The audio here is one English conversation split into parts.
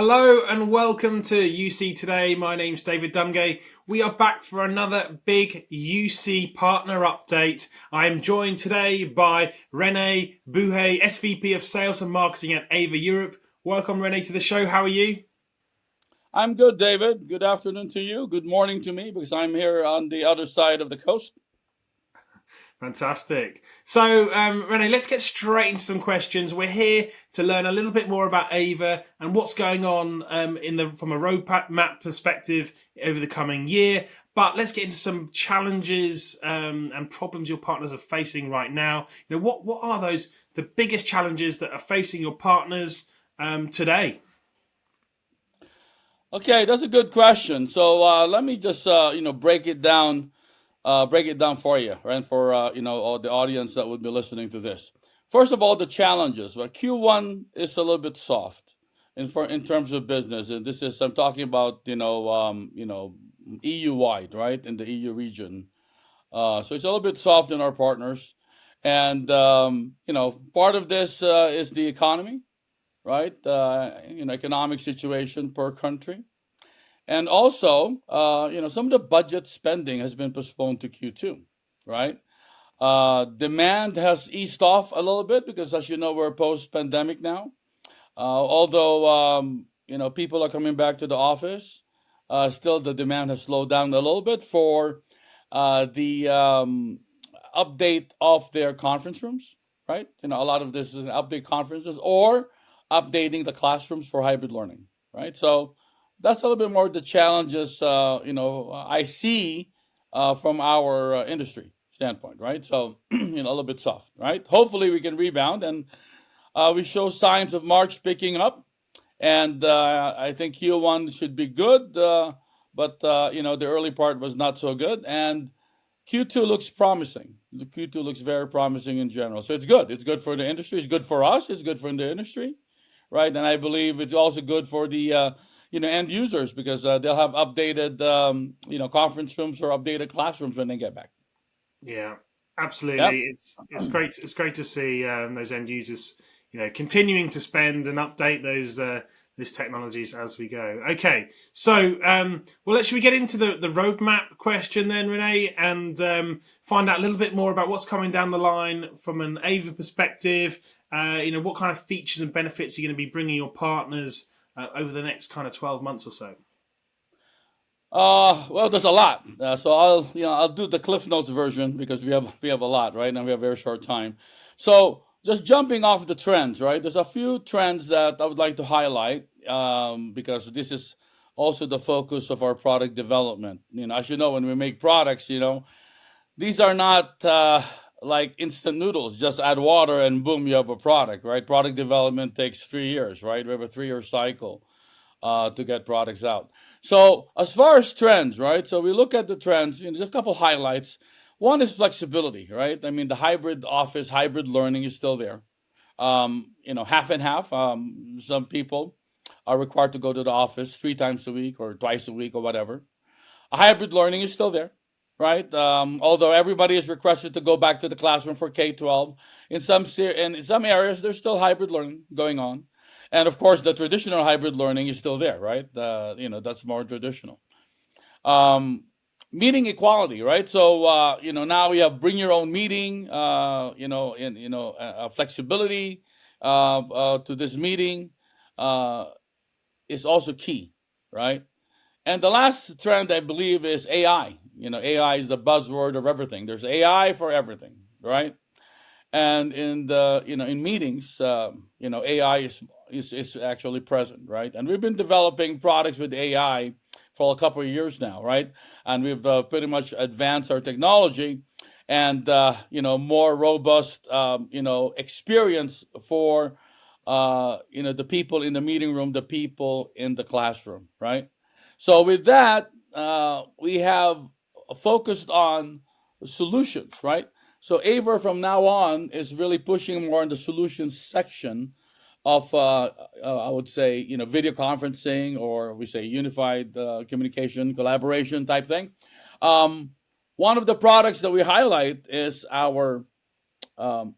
Hello and welcome to UC Today. My name's David Dungay. We are back for another big UC partner update. I am joined today by Rene Buhay, SVP of Sales and Marketing at AVer Europe. Welcome, Rene, to the show. How are you? I'm good, David. Good afternoon to you. Good morning to me because I'm here on the other side of the coast. Fantastic. So, Rene, let's get straight into some questions. We're here to learn a little bit more about AVer and what's going on from a roadmap perspective over the coming year. But let's get into some challenges and problems your partners are facing right now. What are the biggest challenges that are facing your partners today? Okay, that's a good question. So let me just break it down, for you, right? For all the audience that would be listening to this. First of all, the challenges. Well, Q1 is a little bit soft in terms of business, and this is I'm talking about EU wide, right, in the EU region. So it's a little bit soft in our partners, and part of this is the economy, right? Economic situation per country. And also, some of the budget spending has been postponed to Q2, right? Demand has eased off a little bit because, as you know, we're post-pandemic now. Although people are coming back to the office, still the demand has slowed down a little bit for the update of their conference rooms, right? A lot of this is update conferences or updating the classrooms for hybrid learning, right? So that's a little bit more the challenges I see from our industry standpoint, right? So a little bit soft, right? Hopefully we can rebound, and we show signs of March picking up, and I think Q1 should be good, but the early part was not so good, and Q2 looks promising. The Q2 looks very promising in general, so it's good. It's good for the industry. It's good for us. It's good for the industry, right? And I believe it's also good for the end users because they'll have updated conference rooms or updated classrooms when they get back. Yeah, Yep. absolutely. It's great. It's great to see those end users, continuing to spend and update those technologies as we go. Okay, so should we get into the roadmap question then, Rene, and find out a little bit more about what's coming down the line from an AVer perspective? What kind of features and benefits are you going to be bringing your partners over the next kind of 12 months or so? Well, there's a lot. So I'll do the Cliff Notes version because we have a lot, right? And we have a very short time. So just jumping off the trends, right? There's a few trends that I would like to highlight because this is also the focus of our product development. As you know, when we make products, these are not like instant noodles. Just add water and boom, you have a product, right? Product development takes 3 years, right? We have a 3-year cycle to get products out. So as far as trends, right? So we look at the trends. There's a couple highlights. One is flexibility, right? I mean, the hybrid office, hybrid learning is still there. Half and half. Some people are required to go to the office 3 times a week or twice a week or whatever. A hybrid learning is still there, right? Although everybody is requested to go back to the classroom for K-12, in some areas there's still hybrid learning going on, and of course the traditional hybrid learning is still there, right? That's more traditional. Um, Meeting equality, right? So now we have bring your own meeting, flexibility to this meeting uh, is also key, right? And the last trend I believe is AI. AI is the buzzword of everything. There's AI for everything, right? And in meetings, AI is actually present, right? And we've been developing products with AI for a couple of years now, right? And we've pretty much advanced our technology and more robust experience for the people in the meeting room, the people in the classroom, right? So with that, we have focused on solutions, right? So AVer from now on is really pushing more in the solutions section of, I would say, video conferencing, or we say unified communication, collaboration type thing. Um, One of the products that we highlight is our um,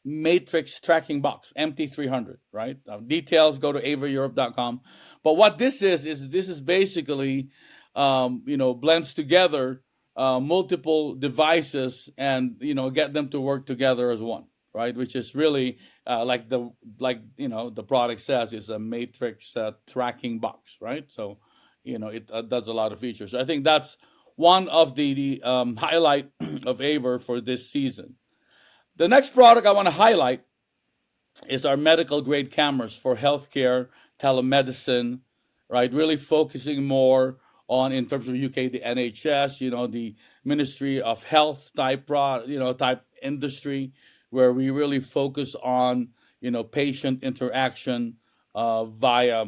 matrix tracking box, MT300, right? Details, go to avereurope.com. But what this is basically, blends together multiple devices and get them to work together as one, right? Which is really the product says, is a matrix tracking box, right? So it does a lot of features. I think that's one of the highlight of AVer for this season. The next product I want to highlight is our medical grade cameras for healthcare, telemedicine, right? Really focusing more on, in terms of UK, the NHS, the Ministry of Health type type industry, where we really focus on patient interaction via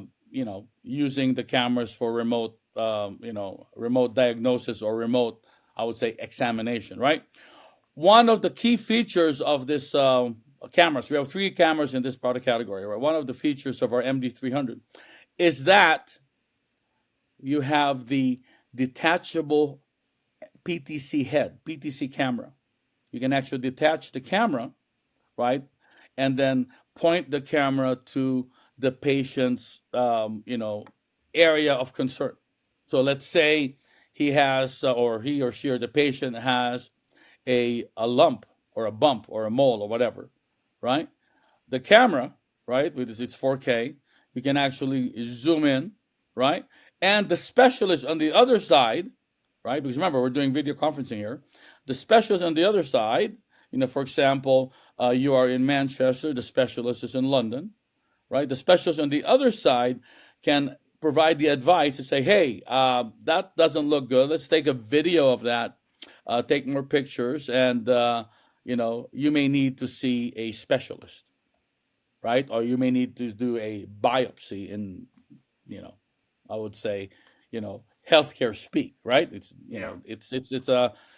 using the cameras for remote diagnosis or remote, I would say, examination, right? One of the key features of this cameras, we have 3 cameras in this product category, right? One of the features of our MD300 is that you have the detachable PTC camera. You can actually detach the camera, right? And then point the camera to the patient's, area of concern. So let's say he has, or he or she or the patient has a lump or a bump or a mole or whatever, right? The camera, right, with its 4K, you can actually zoom in, right? And the specialist on the other side, right? Because remember, we're doing video conferencing here. The specialist on the other side, for example, you are in Manchester, the specialist is in London, right? The specialist on the other side can provide the advice to say, hey, that doesn't look good. Let's take a video of that, take more pictures, and, you may need to see a specialist, right? Or you may need to do a biopsy in, I would say, healthcare speak, right? It's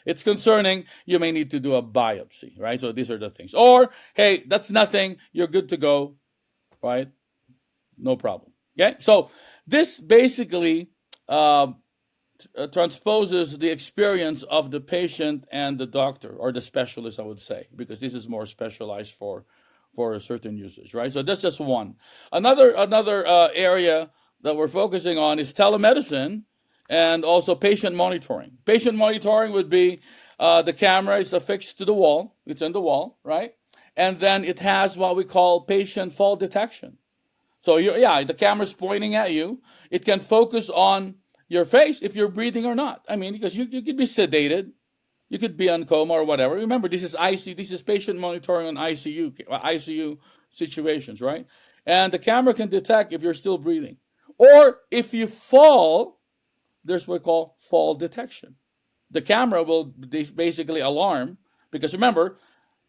it's concerning. You may need to do a biopsy, right? So these are the things. Or hey, that's nothing. You're good to go, right? No problem. Okay. So this basically transposes the experience of the patient and the doctor or the specialist, I would say, because this is more specialized for certain users, right? So that's just one. Another area that we're focusing on is telemedicine and also patient monitoring. Patient monitoring would be the camera is affixed to the wall. It's in the wall, right? And then it has what we call patient fall detection. So the camera's pointing at you. It can focus on your face if you're breathing or not. I mean, because you could be sedated, you could be on coma or whatever. Remember, this is ICU. This is patient monitoring on ICU situations, right? And the camera can detect if you're still breathing, or if you fall. There's what we call fall detection. The camera will basically alarm, because remember,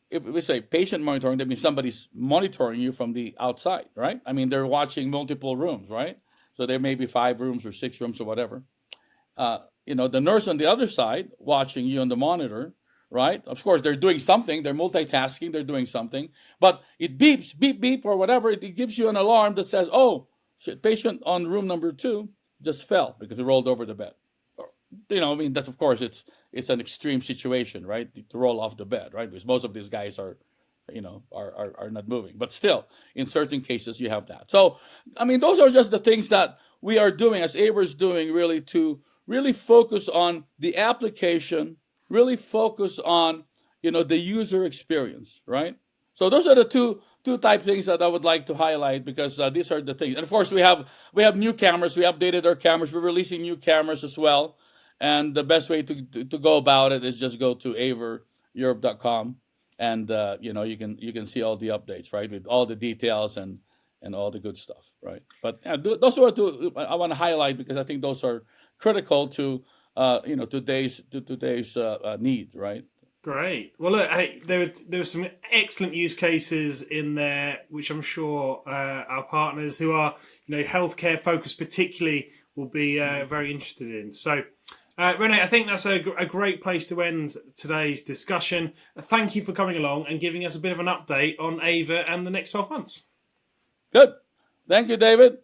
if we say patient monitoring, that means somebody's monitoring you from the outside, right? I mean, they're watching multiple rooms, right? So there may be 5 rooms or 6 rooms or whatever. The nurse on the other side watching you on the monitor, right? Of course, they're doing something. They're multitasking. They're doing something. But it beeps, beep, beep, or whatever. It gives you an alarm that says, oh, shit, patient on room number 2 just fell because he rolled over the bed. That's, of course, it's an extreme situation, right? To roll off the bed, right? Because most of these guys are not moving. But still, in certain cases, you have that. So, those are just the things that we are doing, as AVer is doing, really to really focus on the application, really focus on, the user experience, right? So those are the two type things that I would like to highlight, because these are the things. And of course, we have new cameras. We updated our cameras. We're releasing new cameras as well. And the best way to go about it is just go to AVerEurope.com, and you can see all the updates, right, with all the details and all the good stuff, right? But those are two I want to highlight, because I think those are critical to today's need, right? Great. Well, look, hey, there were some excellent use cases in there, which I'm sure our partners who are healthcare focused particularly will be very interested in. So, Rene, I think that's a great place to end today's discussion. Thank you for coming along and giving us a bit of an update on AVer and the next 12 months. Good. Thank you, David.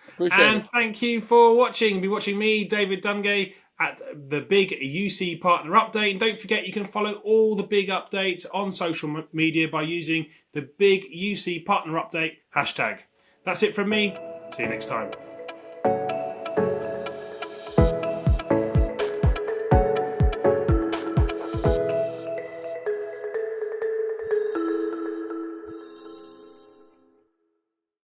Appreciate it. Thank you for watching. Be watching me, David Dungay, at the Big UC Partner Update. And don't forget, you can follow all the big updates on social media by using the Big UC Partner Update hashtag. That's it from me. See you next time.